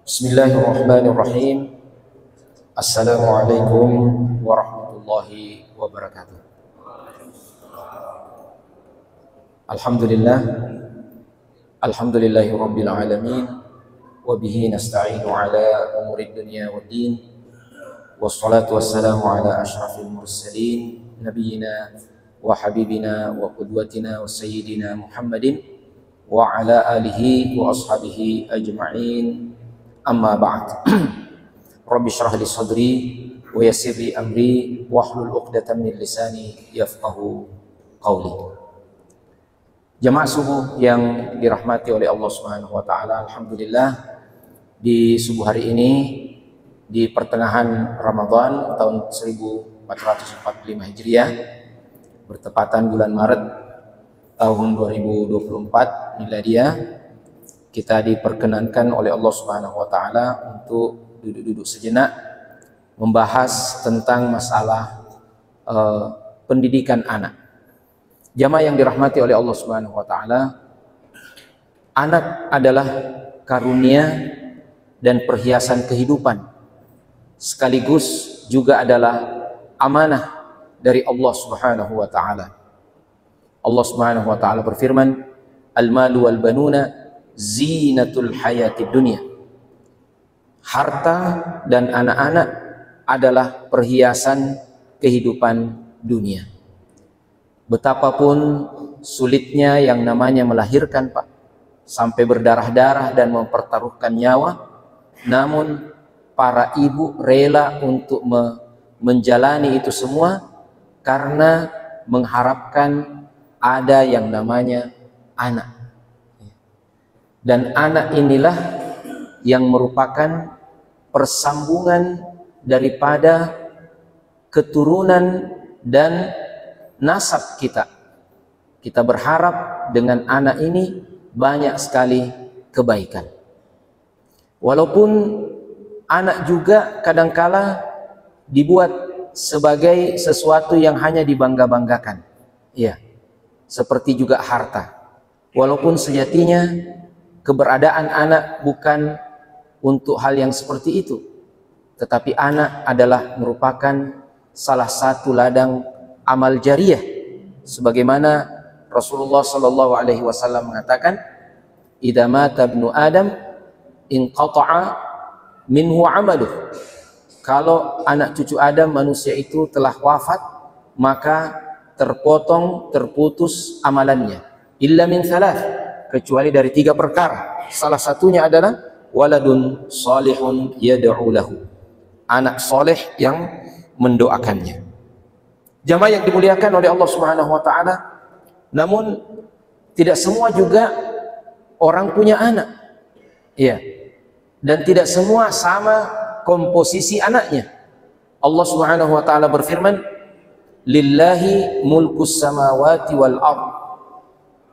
Bismillahirrahmanirrahim. Assalamualaikum warahmatullahi wabarakatuh. Alhamdulillah, alhamdulillahi rabbil alamin, wa bihi nasta'inu ala umurid dunya waddin, wassalatu wassalamu ala ashrafil mursalin, nabiyyina wa habibina wa qudwatina wa sayyidina Muhammadin wa ala alihi wa ashabihi ajma'in. Amma ba'd. Rabbi shrah li sadri wa yassir li amri wahlul 'uqdatam min lisani yafqahu qawli. Jamaah subuh yang dirahmati oleh Allah Subhanahu wa taala, alhamdulillah di subuh hari ini di pertengahan Ramadan tahun 1445 Hijriah bertepatan bulan Maret tahun 2024 Miladiah, kita diperkenankan oleh Allah Subhanahu wa taala untuk duduk-duduk sejenak membahas tentang masalah pendidikan anak. Jamaah yang dirahmati oleh Allah Subhanahu wa taala, anak adalah karunia dan perhiasan kehidupan, sekaligus juga adalah amanah dari Allah Subhanahu wa taala. Allah Subhanahu wa taala berfirman, "Al-malu wal banuna zinatul hayatid dunya." Harta dan anak-anak adalah perhiasan kehidupan dunia. Betapapun sulitnya yang namanya melahirkan, Pak, sampai berdarah-darah dan mempertaruhkan nyawa, namun para ibu rela untuk menjalani itu semua karena mengharapkan ada yang namanya anak. Dan anak inilah yang merupakan persambungan daripada keturunan dan nasab kita. Kita berharap dengan anak ini banyak sekali kebaikan. Walaupun anak juga kadangkala dibuat sebagai sesuatu yang hanya dibangga-banggakan. Ya, seperti juga harta. Walaupun sejatinya keberadaan anak bukan untuk hal yang seperti itu, tetapi anak adalah merupakan salah satu ladang amal jariyah, sebagaimana Rasulullah Shallallahu Alaihi Wasallam mengatakan, "Idza mata ibnu Adam inqata'a minhu 'amaluh." Kalau anak cucu Adam, manusia itu telah wafat, maka terputus amalannya. Illa min thalath, kecuali dari 3 perkara. Salah satunya adalah waladun salihun yad'u lahu, anak soleh yang mendoakannya. Jamaah yang dimuliakan oleh Allah Subhanahu wa taala, namun tidak semua juga orang punya anak. Iya. Dan tidak semua sama komposisi anaknya. Allah Subhanahu wa taala berfirman, "Lillahi mulkus samawati wal ardh."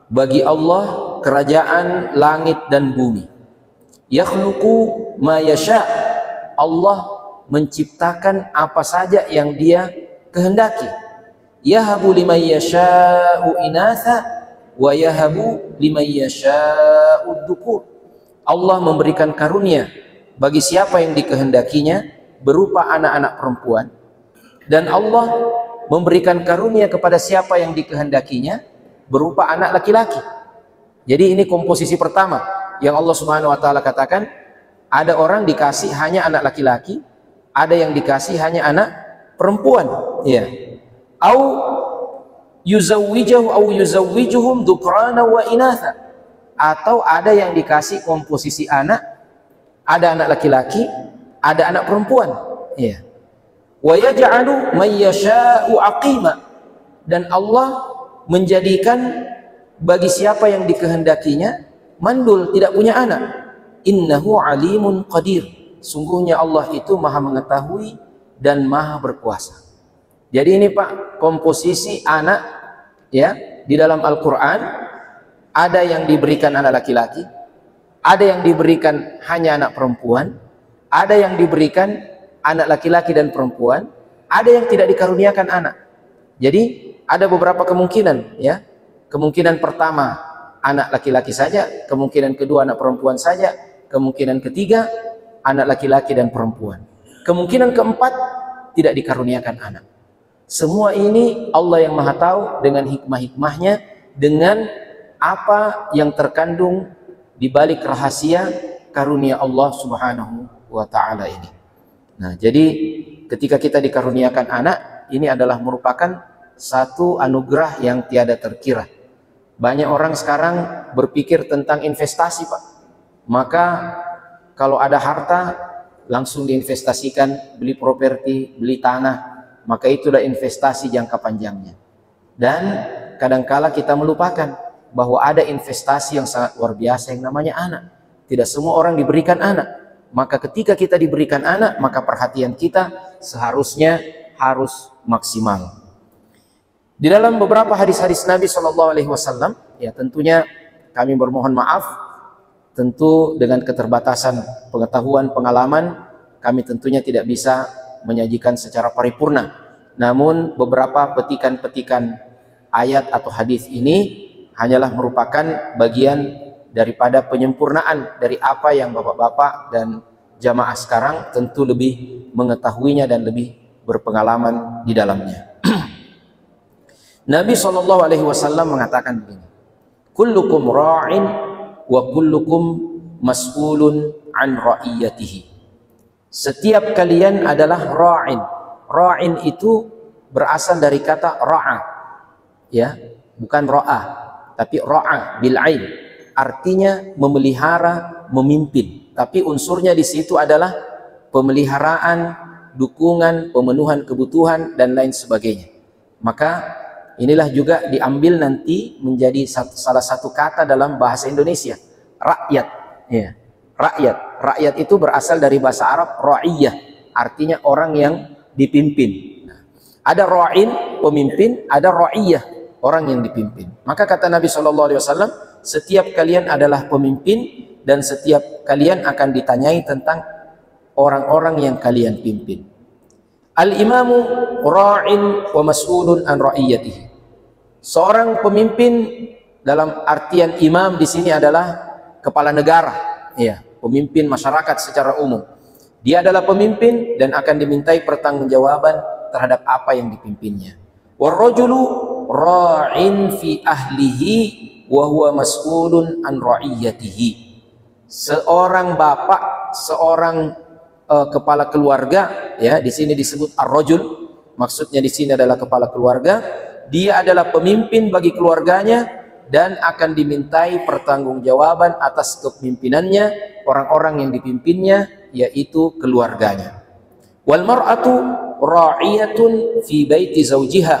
Bagi Allah kerajaan langit dan bumi. Yakhluqu ma yasha. Allah menciptakan apa saja yang Dia kehendaki. Yahabu liman yasha'u inatha wa yahabu liman yasha'u dhukur. Allah memberikan karunia bagi siapa yang dikehendakinya berupa anak-anak perempuan, dan Allah memberikan karunia kepada siapa yang dikehendakinya berupa anak laki-laki. Jadi ini komposisi pertama yang Allah Subhanahu wa taala katakan, ada orang dikasih hanya anak laki-laki, ada yang dikasih hanya anak perempuan. Ya. Au yuzawwijuhum dhukrana wa inatha. Atau ada yang dikasih komposisi anak, ada anak laki-laki, ada anak perempuan. Ya. Wa yaj'alu man yasha'u aqima. Dan Allah menjadikan bagi siapa yang dikehendakinya mandul, tidak punya anak. Innahu alimun qadir. Sungguhnya Allah itu maha mengetahui dan maha berkuasa. Jadi ini, Pak, komposisi anak ya di dalam Al-Quran. Ada yang diberikan anak laki-laki, ada yang diberikan hanya anak perempuan, ada yang diberikan anak laki-laki dan perempuan, ada yang tidak dikaruniakan anak. Jadi ada beberapa kemungkinan, ya. Kemungkinan pertama anak laki-laki saja, kemungkinan kedua anak perempuan saja, kemungkinan ketiga anak laki-laki dan perempuan. Kemungkinan keempat, tidak dikaruniakan anak. Semua ini Allah yang Maha Tahu dengan hikmah-hikmahnya, dengan apa yang terkandung di balik rahasia karunia Allah Subhanahu wa Ta'ala ini. Nah, jadi ketika kita dikaruniakan anak, ini adalah merupakan satu anugerah yang tiada terkira. Banyak orang sekarang berpikir tentang investasi, Pak. Maka kalau ada harta, langsung diinvestasikan, beli properti, beli tanah, maka itulah investasi jangka panjangnya. Dan kadangkala kita melupakan bahwa ada investasi yang sangat luar biasa yang namanya anak. Tidak semua orang diberikan anak. Maka ketika kita diberikan anak, maka perhatian kita seharusnya harus maksimal. Di dalam beberapa hadis-hadis Nabi SAW, ya tentunya kami bermohon maaf, tentu dengan keterbatasan pengetahuan, pengalaman, kami tentunya tidak bisa menyajikan secara paripurna. Namun beberapa petikan-petikan ayat atau hadis ini hanyalah merupakan bagian daripada penyempurnaan dari apa yang bapak-bapak dan jamaah sekarang tentu lebih mengetahuinya dan lebih berpengalaman di dalamnya. Nabi SAW mengatakan begini, kullukum ra'in wa kullukum mas'ulun an ra'iyatihi. Setiap kalian adalah ra'in. Ra'in itu berasal dari kata ra'a, ya, bukan ra'a, tapi ra'a bil ain, artinya memelihara, memimpin. Tapi unsurnya di situ adalah pemeliharaan, dukungan, pemenuhan kebutuhan dan lain sebagainya. Maka inilah juga diambil nanti menjadi salah satu kata dalam bahasa Indonesia, rakyat. Ya. Rakyat itu berasal dari bahasa Arab ra'iyah, artinya orang yang dipimpin. Nah, ada ra'in, pemimpin, ada ra'iyah, orang yang dipimpin. Maka kata Nabi SAW, setiap kalian adalah pemimpin dan setiap kalian akan ditanyai tentang orang-orang yang kalian pimpin. Al-imamu ra'in wa mas'ulun an ra'iyatihi. Seorang pemimpin dalam artian imam di sini adalah kepala negara, ya, pemimpin masyarakat secara umum. Dia adalah pemimpin dan akan dimintai pertanggungjawaban terhadap apa yang dipimpinnya. Warrajulu ra'in fi ahlihi wa huwa mas'ulun an ra'iyatihi. Seorang bapak, seorang kepala keluarga, ya, di sini disebut ar-rajul, maksudnya di sini adalah kepala keluarga. Dia adalah pemimpin bagi keluarganya dan akan dimintai pertanggungjawaban atas kepemimpinannya orang-orang yang dipimpinnya, yaitu keluarganya. Wal mar'atu ra'iyatun fi baiti zawjiha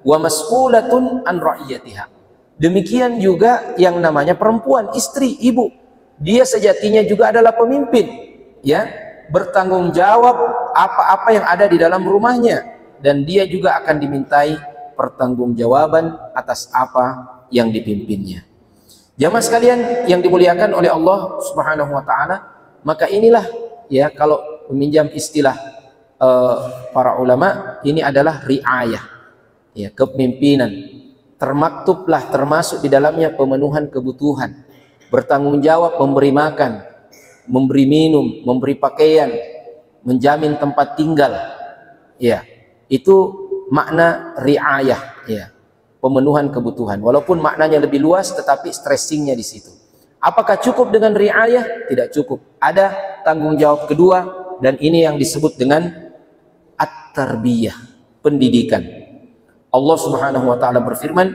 wa mas'ulatun an ra'iyatiha. Demikian juga yang namanya perempuan, istri, ibu. Dia sejatinya juga adalah pemimpin, ya, bertanggung jawab apa-apa yang ada di dalam rumahnya, dan dia juga akan dimintai pertanggungjawaban atas apa yang dipimpinnya. Jamaah sekalian yang dimuliakan oleh Allah Subhanahu wa Ta'ala, maka inilah, ya, kalau meminjam istilah para ulama, ini adalah riayah, ya, kepemimpinan. Termaktublah, termasuk di dalamnya pemenuhan kebutuhan, bertanggung jawab memberi makan, memberi minum, memberi pakaian, menjamin tempat tinggal, ya, itu makna riayah, ya, pemenuhan kebutuhan. Walaupun maknanya lebih luas, tetapi stressingnya di situ. Apakah cukup dengan riayah? Tidak cukup. Ada tanggung jawab kedua, dan ini yang disebut dengan at-tarbiyah, pendidikan. Allah Subhanahu wa Ta'ala berfirman,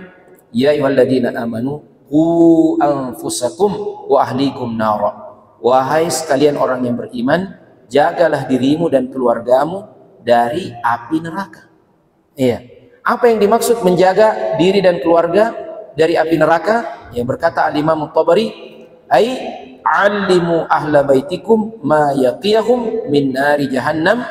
ya ayyuhalladzina amanu qu anfusakum wa ahlikum nara. Wahai sekalian orang yang beriman, jagalah dirimu dan keluargamu dari api neraka. Iya. Apa yang dimaksud menjaga diri dan keluarga dari api neraka? Yang berkata Al-Imam At-Tabari, ai alimu ahla baitikum ma yaqiyahum min nari jahannam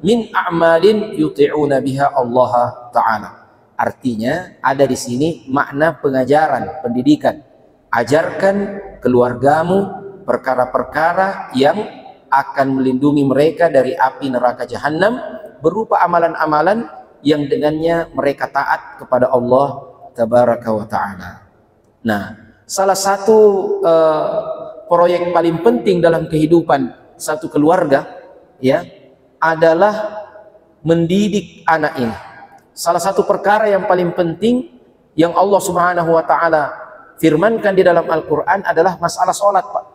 min a'malin yuti'una biha Allah Ta'ala. Artinya ada di sini makna pengajaran, pendidikan. Ajarkan keluargamu perkara-perkara yang akan melindungi mereka dari api neraka jahanam, berupa amalan-amalan yang dengannya mereka taat kepada Allah Tabaraka wa Ta'ala. Nah, salah satu proyek paling penting dalam kehidupan satu keluarga, ya, adalah mendidik anak ini. Salah satu perkara yang paling penting yang Allah Subhanahu wa taala firmankan di dalam Al-Qur'an adalah masalah salat, Pak.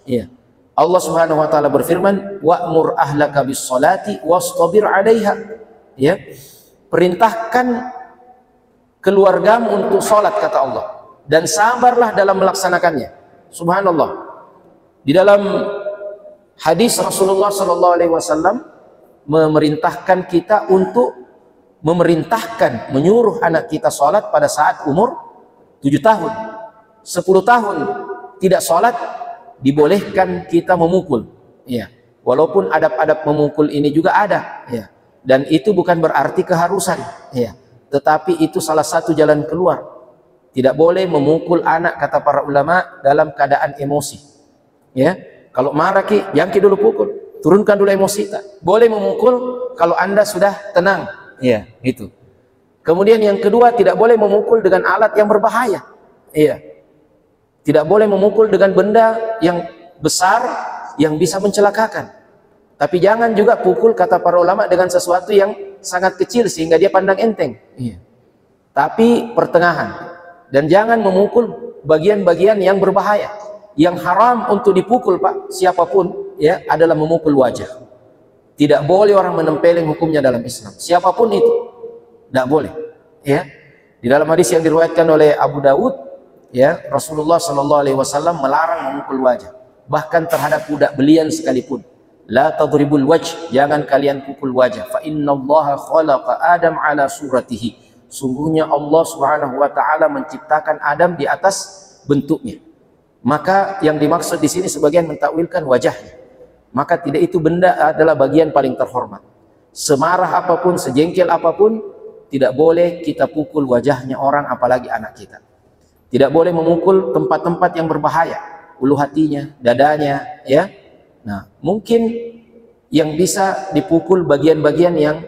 Ya. Allah Subhanahu wa taala berfirman, "Wa'mur ahlaka bis-sholati wastabir 'alaiha." Ya. Perintahkan keluargamu untuk salat, kata Allah, dan sabarlah dalam melaksanakannya. Subhanallah. Di dalam hadis Rasulullah sallallahu alaihi wasallam memerintahkan kita untuk menyuruh anak kita salat pada saat umur 7 tahun. 10 tahun tidak salat, dibolehkan kita memukul, ya, walaupun adab-adab memukul ini juga ada, ya, dan itu bukan berarti keharusan, ya, tetapi itu salah satu jalan keluar. Tidak boleh memukul anak, kata para ulama, dalam keadaan emosi, ya. Kalau marah jangan dulu pukul, turunkan dulu emosi. Boleh memukul kalau Anda sudah tenang, ya, itu. Kemudian yang kedua, tidak boleh memukul dengan alat yang berbahaya, iya. Tidak boleh memukul dengan benda yang besar yang bisa mencelakakan. Tapi jangan juga pukul, kata para ulama, dengan sesuatu yang sangat kecil sehingga dia pandang enteng. Iya. Tapi pertengahan. Dan jangan memukul bagian-bagian yang berbahaya. Yang haram untuk dipukul, Pak, siapapun, ya, adalah memukul wajah. Tidak boleh orang menempeleng hukumnya dalam Islam. Siapapun itu, tidak boleh. Ya. Di dalam hadis yang diriwayatkan oleh Abu Dawud, ya, Rasulullah Shallallahu Alaihi Wasallam melarang memukul wajah, bahkan terhadap budak belian sekalipun. La tadribul wajh, jangan kalian pukul wajah. Fa innallaha khalaqa Adam ala suratihi. Sungguhnya Allah Subhanahu wa taala menciptakan Adam di atas bentuknya. Maka yang dimaksud di sini sebagian mentakwilkan wajahnya. Maka tidak, itu benda adalah bagian paling terhormat. Semarah apapun, sejengkel apapun, tidak boleh kita pukul wajahnya orang, apalagi anak kita. Tidak boleh memukul tempat-tempat yang berbahaya, ulu hatinya, dadanya, ya. Nah, mungkin yang bisa dipukul bagian-bagian yang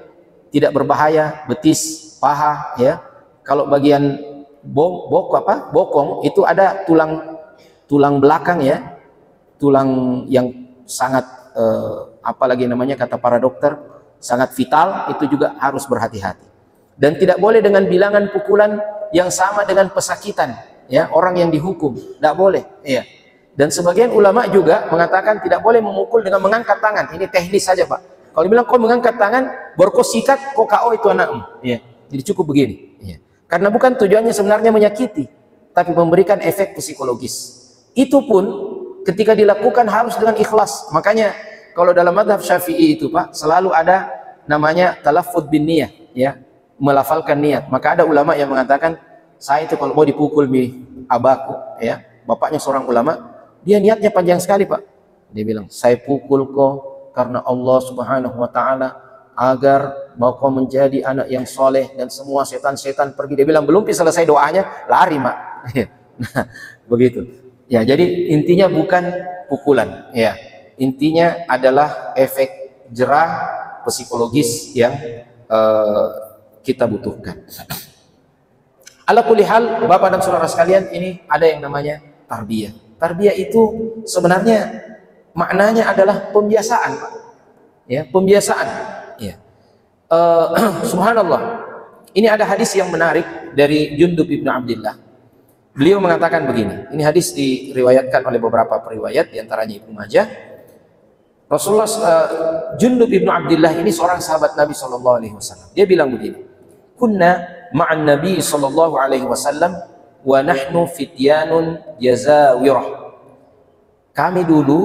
tidak berbahaya, betis, paha, ya. Kalau bagian bokong itu ada tulang belakang, ya. Tulang yang sangat apalagi namanya, kata para dokter, sangat vital, itu juga harus berhati-hati. Dan tidak boleh dengan bilangan pukulan yang sama dengan pesakitan, ya, orang yang dihukum, tidak boleh, ya. Dan sebagian ulama juga mengatakan tidak boleh memukul dengan mengangkat tangan. Ini teknis saja, Pak. Kalau bilang kau mengangkat tangan, baru kau sikat, kau KO itu anakmu, ya. Jadi cukup begini, ya. Karena bukan tujuannya sebenarnya menyakiti, tapi memberikan efek psikologis. Itu pun ketika dilakukan harus dengan ikhlas. Makanya kalau dalam mazhab Syafi'i itu, Pak, selalu ada namanya talaffuz bin niyah, ya, melafalkan niat. Maka ada ulama yang mengatakan, saya itu kalau mau dipukul abaku, ya, bapaknya seorang ulama, dia niatnya panjang sekali, Pak. Dia bilang, saya pukul kau karena Allah Subhanahu wa taala agar mau kau menjadi anak yang soleh dan semua setan-setan pergi. Dia bilang belum selesai doanya, lari, Mak. Nah, begitu. Ya, jadi intinya bukan pukulan, ya. Intinya adalah efek jerah psikologis yang kita butuhkan. Ala kulli hal, Bapak dan saudara sekalian, ini ada yang namanya tarbiyah. Tarbiyah itu sebenarnya maknanya adalah pembiasaan, Pak. Ya, pembiasaan. Ya. Subhanallah. Ini ada hadis yang menarik dari Jundub ibnu Abdillah. Beliau mengatakan begini. Ini hadis diriwayatkan oleh beberapa periwayat, diantaranya Ibnu Majah. Rasulullah Jundub ibnu Abdillah ini seorang sahabat Nabi Shallallahu Alaihi Wasallam. Dia bilang begini. Kunna ma'an Nabi Shallallahu Alaihi Wasallam wa nahnu fityanun jazawirah. Kami dulu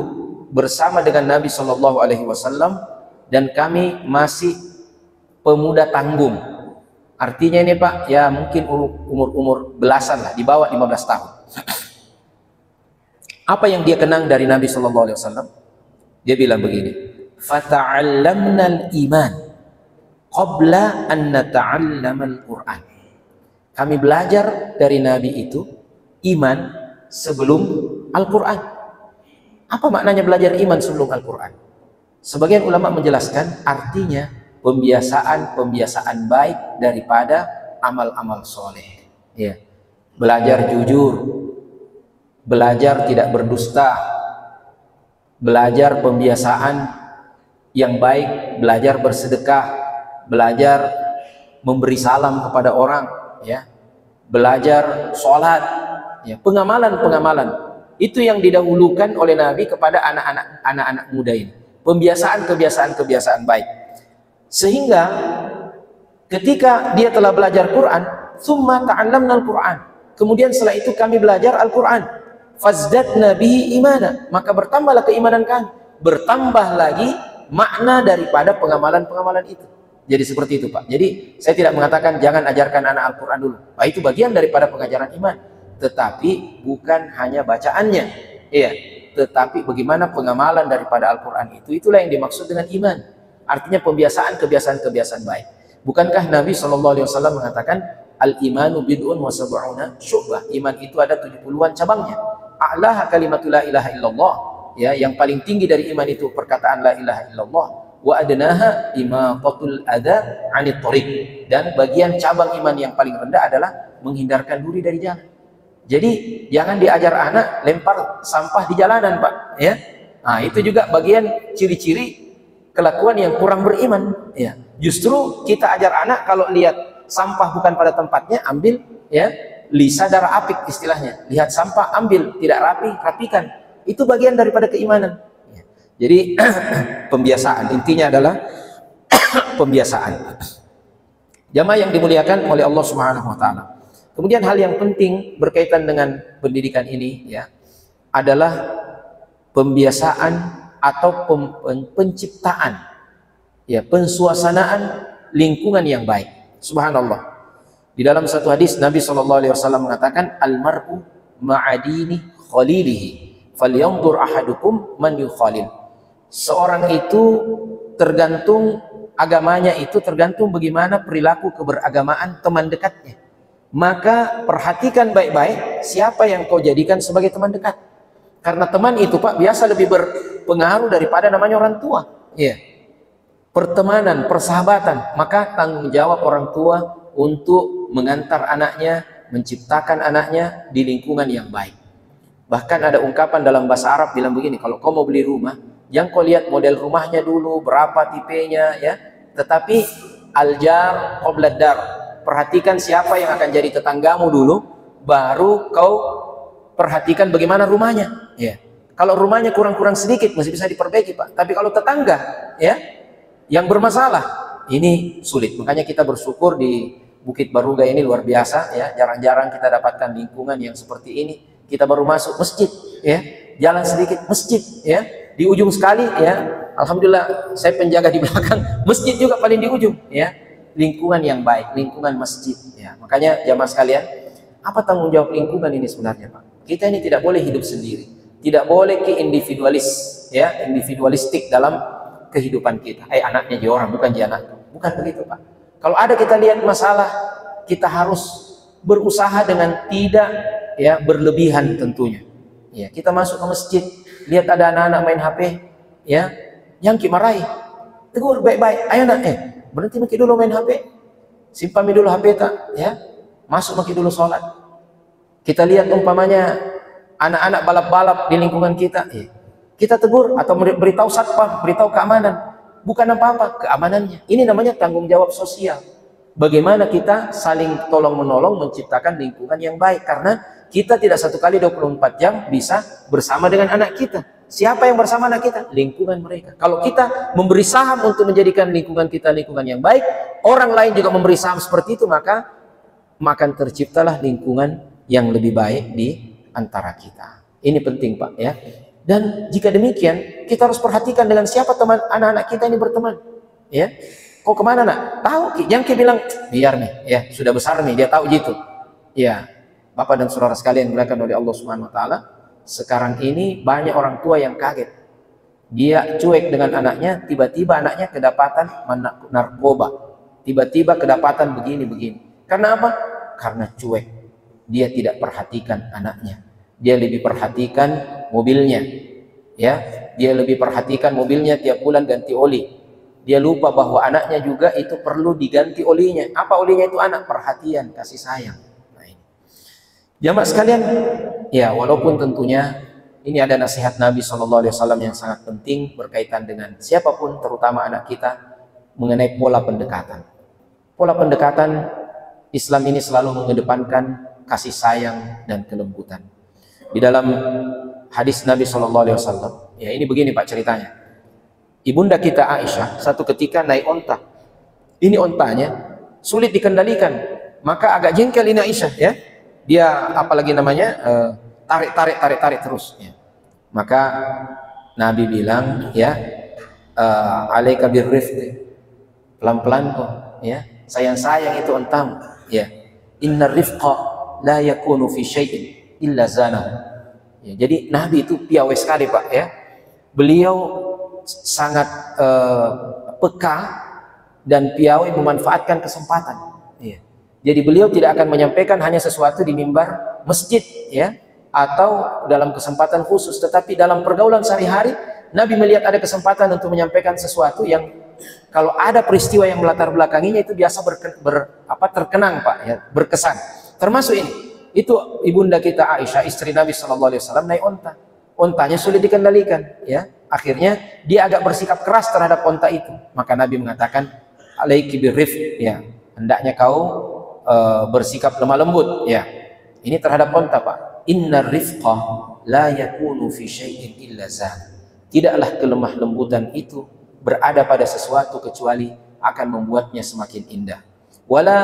bersama dengan Nabi Shallallahu Alaihi Wasallam dan kami masih pemuda tanggung. Artinya ini, Pak, ya mungkin umur belasan lah, di bawah 15 tahun. Apa yang dia kenang dari Nabi Shallallahu Alaihi Wasallam? Dia bilang begini, fata'allamnal iman qabla an nata'allamal Qur'an. Kami belajar dari Nabi itu iman sebelum Al-Quran. Apa maknanya belajar iman sebelum Al-Quran? Sebagian ulama menjelaskan artinya pembiasaan baik daripada amal-amal soleh. Ya. Belajar jujur, belajar tidak berdusta, belajar pembiasaan yang baik, belajar bersedekah, belajar memberi salam kepada orang, ya, belajar sholat, ya, pengamalan itu yang didahulukan oleh Nabi kepada anak-anak muda ini, kebiasaan baik, sehingga ketika dia telah belajar Quran, summa ta'allamna al-Quran, kemudian setelah itu kami belajar Al-Quran, fazdadna bihi imana, maka bertambahlah keimanan kami, bertambah lagi makna daripada pengamalan itu. Jadi seperti itu, Pak. Jadi saya tidak mengatakan jangan ajarkan anak Al-Quran dulu, itu bagian daripada pengajaran iman, tetapi bukan hanya bacaannya, iya, tetapi bagaimana pengamalan daripada Al-Quran itu, itulah yang dimaksud dengan iman. Artinya kebiasaan baik. Bukankah Nabi SAW mengatakan al-imanu bid'un wa sab'una syu'bah, iman itu ada 70-an cabangnya. A'laha kalimatu la ilaha illallah, ya, yang paling tinggi dari iman itu perkataan la ilaha illallah, wa adnaha imatatul adza 'anit thariq, dan bagian cabang iman yang paling rendah adalah menghindarkan diri dari jalan. Jadi jangan diajar anak lempar sampah di jalanan, Pak, ya. Nah, itu juga bagian ciri-ciri kelakuan yang kurang beriman, ya. Justru kita ajar anak kalau lihat sampah bukan pada tempatnya, ambil, ya, lisa darah apik istilahnya. Lihat sampah, ambil, tidak rapi, rapikan. Itu bagian daripada keimanan. Ya. Jadi pembiasaan, intinya adalah pembiasaan. Jamaah yang dimuliakan oleh Allah Subhanahu wa taala. Kemudian hal yang penting berkaitan dengan pendidikan ini, ya, adalah pembiasaan atau penciptaan, ya, pensuasanaan lingkungan yang baik. Subhanallah. Di dalam satu hadis Nabi SAW mengatakan, almar'u ma'adini khalilihi falyanzur ahadukum man yukhalil. Seorang itu tergantung agamanya, itu tergantung bagaimana perilaku keberagamaan teman dekatnya. Maka perhatikan baik-baik siapa yang kau jadikan sebagai teman dekat. Karena teman itu, Pak, biasa lebih berpengaruh daripada namanya orang tua. Ya. Pertemanan, persahabatan, maka tanggung jawab orang tua untuk mengantar anaknya, menciptakan anaknya di lingkungan yang baik. Bahkan ada ungkapan dalam bahasa Arab bilang begini, kalau kau mau beli rumah, jangan kau lihat model rumahnya dulu, berapa tipenya, ya, tetapi aljar qoblad dar, perhatikan siapa yang akan jadi tetanggamu dulu, baru kau perhatikan bagaimana rumahnya, ya. Kalau rumahnya kurang-kurang sedikit masih bisa diperbaiki, Pak, tapi kalau tetangga, ya, yang bermasalah, ini sulit. Makanya kita bersyukur di Bukit Baruga ini luar biasa, ya, jarang-jarang kita dapatkan lingkungan yang seperti ini. Kita baru masuk masjid, ya, jalan sedikit masjid, ya, di ujung sekali, ya, alhamdulillah saya penjaga di belakang, masjid juga paling di ujung, ya, lingkungan yang baik, lingkungan masjid, ya. Makanya jamaah sekalian, apa tanggung jawab lingkungan ini sebenarnya, Pak? Kita ini tidak boleh hidup sendiri, tidak boleh individualis, ya, individualistik dalam kehidupan kita. Anaknya dia orang, bukan dia anak, bukan begitu, Pak. Kalau ada kita lihat masalah, kita harus berusaha dengan tidak, ya, berlebihan tentunya. Ya, kita masuk ke masjid, lihat ada anak-anak main HP, ya, yang marahi, tegur baik-baik, ayo nak, berhenti maki dulu main HP, simpan dulu HP tak, ya, masuk maki dulu sholat. Kita lihat umpamanya anak-anak balap-balap di lingkungan kita, kita tegur atau beritahu satpam, beritahu keamanan, bukan apa-apa keamanannya. Ini namanya tanggung jawab sosial. Bagaimana kita saling tolong menolong menciptakan lingkungan yang baik, karena kita tidak satu kali 24 jam bisa bersama dengan anak kita. Siapa yang bersama anak kita? Lingkungan mereka. Kalau kita memberi saham untuk menjadikan lingkungan kita lingkungan yang baik, orang lain juga memberi saham seperti itu, maka terciptalah lingkungan yang lebih baik di antara kita. Ini penting, Pak, ya. Dan jika demikian, kita harus perhatikan dengan siapa teman anak-anak kita ini berteman, ya. Kok kemana, nak? Tahu, jangan bilang biar nih, ya, sudah besar nih, dia tahu gitu. Ya, Bapak dan saudara sekalian dimuliakan oleh Allah Subhanahu wa taala, sekarang ini banyak orang tua yang kaget. Dia cuek dengan anaknya, tiba-tiba anaknya kedapatan narkoba. Tiba-tiba kedapatan begini-begini. Karena apa? Karena cuek. Dia tidak perhatikan anaknya. Dia lebih perhatikan mobilnya, ya, dia lebih perhatikan mobilnya tiap bulan ganti oli. Dia lupa bahwa anaknya juga itu perlu diganti olinya. Apa olinya itu? Anak, perhatian, kasih sayang. Nah, ini jamaah sekalian, ya, walaupun tentunya ini ada nasihat Nabi SAW yang sangat penting berkaitan dengan siapapun, terutama anak kita, mengenai pola pendekatan. Pola pendekatan Islam ini selalu mengedepankan kasih sayang dan kelembutan. Di dalam hadis Nabi SAW, ya ini begini Pak ceritanya. Ibunda kita Aisyah satu ketika naik onta. Ini ontanya sulit dikendalikan, maka agak jengkel ini Aisyah, ya. Dia apalagi namanya tarik terus. Ya. Maka Nabi bilang, ya, alaika birrifqi, pelan-pelan kok, ya. Sayang-sayang itu ontamu, ya. Innar rifqa la yakunu fi syai'in illa zanahu. Ya, jadi Nabi itu piawai sekali Pak, ya. Beliau sangat peka dan piawai memanfaatkan kesempatan. Ya. Jadi beliau tidak akan menyampaikan hanya sesuatu di mimbar masjid, ya, atau dalam kesempatan khusus, tetapi dalam pergaulan sehari-hari Nabi melihat ada kesempatan untuk menyampaikan sesuatu yang kalau ada peristiwa yang melatar belakanginya itu biasa terkenang Pak, ya, berkesan. Termasuk ini, itu ibunda kita Aisyah, istri Nabi SAW, naik onta. Ontanya sulit dikendalikan, ya. Akhirnya dia agak bersikap keras terhadap onta itu. Maka Nabi mengatakan, alaiki birrifq, ya, hendaknya kau bersikap lemah lembut, ya. Ini terhadap onta Pak. Innar rifqa la yakunu fi syai'in illa zan. Tidaklah kelemah lembutan itu berada pada sesuatu kecuali akan membuatnya semakin indah. Wala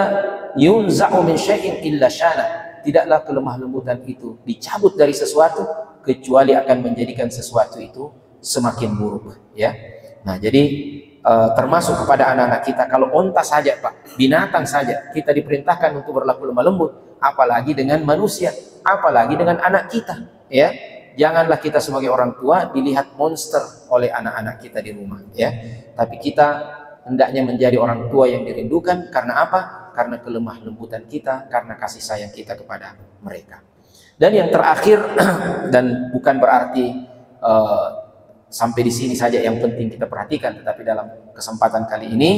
yunza'u min syai'in illa syana. Tidaklah kelemah lembutan itu dicabut dari sesuatu kecuali akan menjadikan sesuatu itu semakin buruk, ya. Nah, jadi termasuk kepada anak-anak kita, kalau onta saja Pak, binatang saja kita diperintahkan untuk berlaku lemah lembut, apalagi dengan manusia, apalagi dengan anak kita, ya. Janganlah kita sebagai orang tua dilihat monster oleh anak-anak kita di rumah, ya. Tapi kita hendaknya menjadi orang tua yang dirindukan. Karena apa? Karena kelemah lembutan kita, karena kasih sayang kita kepada mereka. Dan yang terakhir dan bukan berarti sampai di sini saja yang penting kita perhatikan, tetapi dalam kesempatan kali ini,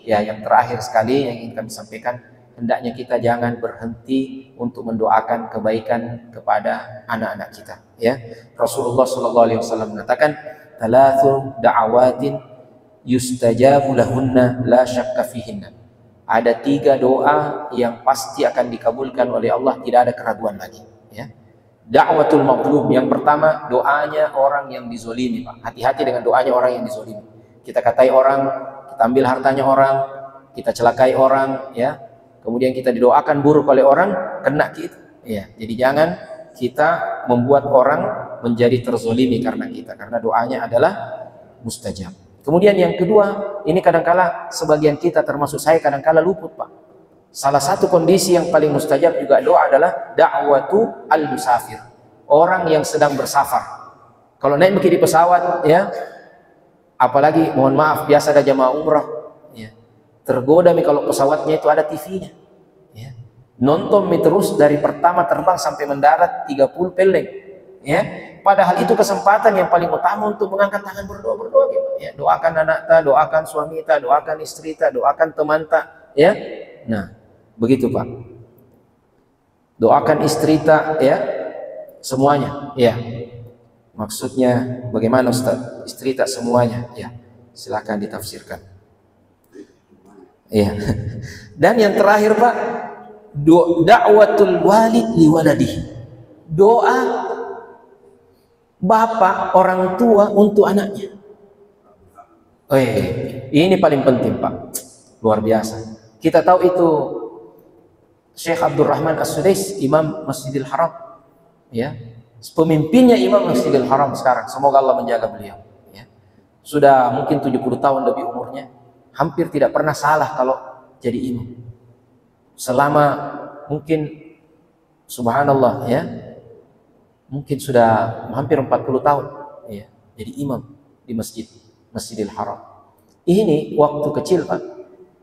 ya, yang terakhir sekali yang ingin kami sampaikan, hendaknya kita jangan berhenti untuk mendoakan kebaikan kepada anak-anak kita, ya. Rasulullah SAW mengatakan, "Thalathu da'awatin yustajabu lahunna la syakka fihinna." Ada 3 doa yang pasti akan dikabulkan oleh Allah, tidak ada keraguan lagi, ya. Da'watul mazlum, yang pertama doanya orang yang dizolimi Pak. Hati-hati dengan doanya orang yang dizolimi. Kita katai orang, kita ambil hartanya orang, kita celakai orang, ya. Kemudian kita didoakan buruk oleh orang, kena kita, ya. Jadi jangan kita membuat orang menjadi terzolimi karena kita, karena doanya adalah mustajab. Kemudian yang kedua, ini kadangkala sebagian kita termasuk saya kadangkala luput Pak. Salah satu kondisi yang paling mustajab juga doa adalah da'watu al-musafir, orang yang sedang bersafar. Kalau naik di pesawat, ya, apalagi mohon maaf biasa ada jamaah umrah, ya, tergoda kalau pesawatnya itu ada TV-nya, ya. Nonton terus dari pertama terbang sampai mendarat 30 peleng, ya. Padahal itu kesempatan yang paling utama untuk mengangkat tangan berdoa gitu, ya. Doakan anak ta, doakan suami ta, doakan istri ta, doakan teman ta, ya. Nah, begitu Pak. Doakan istri ta, ya, semuanya, ya. Maksudnya bagaimana Ustaz? Istri tak semuanya, ya. Silakan ditafsirkan. Ya. Dan yang terakhir Pak, da'watul walid li waladihi. Doa bapak, orang tua untuk anaknya. Ini paling penting Pak. Luar biasa. Kita tahu itu Syekh Abdurrahman As-Sudais, Imam Masjidil Haram, ya. Pemimpinnya Imam Masjidil Haram sekarang, semoga Allah menjaga beliau, ya. Sudah mungkin 70 tahun lebih umurnya, hampir tidak pernah salah kalau jadi imam. Selama mungkin subhanallah, ya, mungkin sudah hampir 40 tahun, ya, jadi imam di Masjidil Haram. Ini waktu kecil Pak,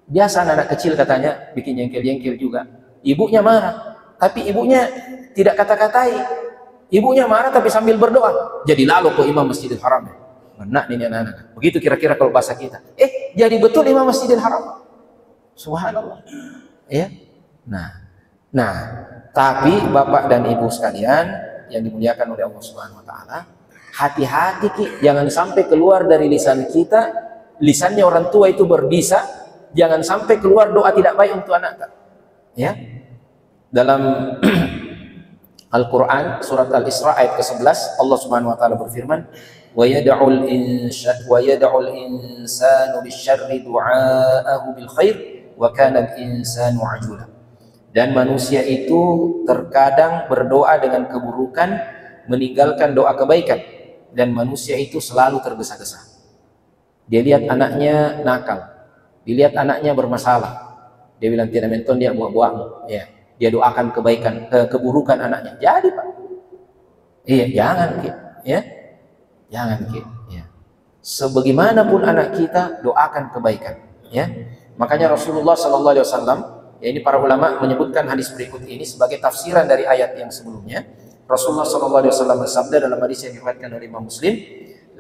biasa anak kecil katanya bikin jengkel-jengkel juga. Ibunya marah, tapi ibunya tidak kata-katai. Ibunya marah tapi sambil berdoa. Jadi lalu ke imam Masjidil Haram. Benar ini anak-anak. Begitu kira-kira kalau bahasa kita. Jadi betul imam Masjidil Haram. Subhanallah. Ya. Nah, tapi Bapak dan Ibu sekalian, yang dimuliakan oleh Allah Subhanahu wa taala, hati-hati Ki, jangan sampai keluar dari lisan kita, lisannya orang tua itu berbisa, jangan sampai keluar doa tidak baik untuk anak. Ya. Dalam Al-Qur'an surat Al-Isra ayat ke-11 Allah Subhanahu wa taala berfirman, wa yad'ul insanu bisyarri du'aahu bil khair wa kana al-insanu ajula. Dan manusia itu terkadang berdoa dengan keburukan, meninggalkan doa kebaikan, dan manusia itu selalu tergesa-gesa. Dia lihat anaknya nakal, dilihat anaknya bermasalah, dia bilang tidak menton, dia buah-buah, ya. Dia doakan kebaikan, keburukan anaknya. Jadi Pak, iya, jangan Ki, ya, jangan Ki, ya. Sebagaimanapun anak kita, doakan kebaikan, ya. Makanya Rasulullah Sallallahu Alaihi Wasallam, ya, ini para ulama menyebutkan hadis berikut ini sebagai tafsiran dari ayat yang sebelumnya. Rasulullah Sallallahu Alaihi Wasallam bersabda dalam hadis yang diriwayatkan oleh Imam Muslim,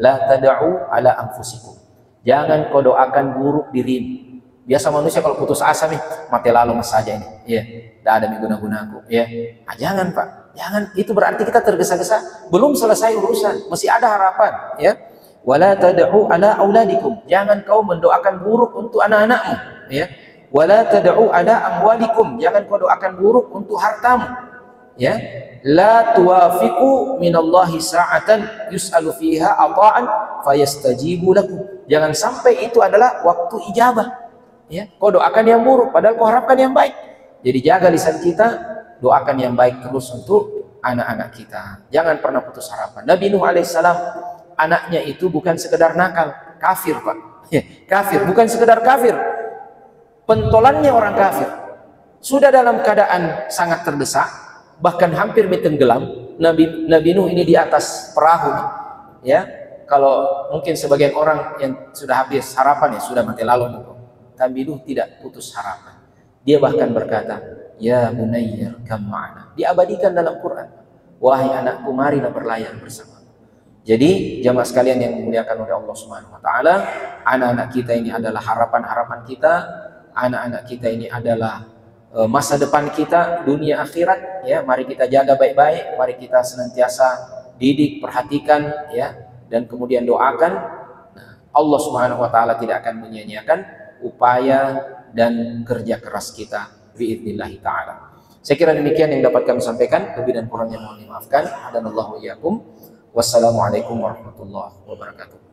la tad'u ala anfusikum, jangan kau doakan buruk dirimu. Biasa manusia kalau putus asa nih, mati lalu mas saja ini, ya, tidak ada guna-guna aku, ya. Nah, jangan Pak, jangan, itu berarti kita tergesa-gesa, belum selesai urusan, masih ada harapan, ya. Wala tad'u ala auladikum, jangan kau mendoakan buruk untuk anak-anakmu, ya. Wala tad'u ala amwalikum, jangan kau doakan buruk untuk hartamu, ya. La tuwafiqu minallahi sa'atan yus'alu fiha ata'an fayastajibu lakum, jangan sampai itu adalah waktu ijabah. Ya, kau doakan yang buruk padahal kau harapkan yang baik. Jadi jaga lisan kita, doakan yang baik terus untuk anak-anak kita. Jangan pernah putus harapan. Nabi Nuh alaihissalam, anaknya itu bukan sekedar nakal, kafir Pak. Ya, kafir, bukan sekedar kafir, pentolannya orang kafir. Sudah dalam keadaan sangat terdesak, bahkan hampir tenggelam. Nabi Nuh ini di atas perahu, ya. Kalau mungkin sebagian orang yang sudah habis harapan, ya sudah mati lalu. Nabi Nuh tidak putus harapan. Dia bahkan berkata, ya bunayya kam ma'ana. Diabadikan dalam Quran. Wahai anakku, marilah berlayar bersama. Jadi jamaah sekalian yang dimuliakan oleh Allah Subhanahu wa taala, anak-anak kita ini adalah harapan-harapan kita. Anak-anak kita ini adalah masa depan kita, dunia akhirat, ya. Mari kita jaga baik-baik, mari kita senantiasa didik, perhatikan, ya, dan kemudian doakan. Nah, Allah Subhanahu wa taala tidak akan menyia-nyiakan upaya dan kerja keras kita biidznillah ta'ala. Saya kira demikian yang dapat kami sampaikan. Lebih dan kurangnya mohon dimaafkan. Hadanallahu iyyakum. Wassalamualaikum warahmatullahi wabarakatuh.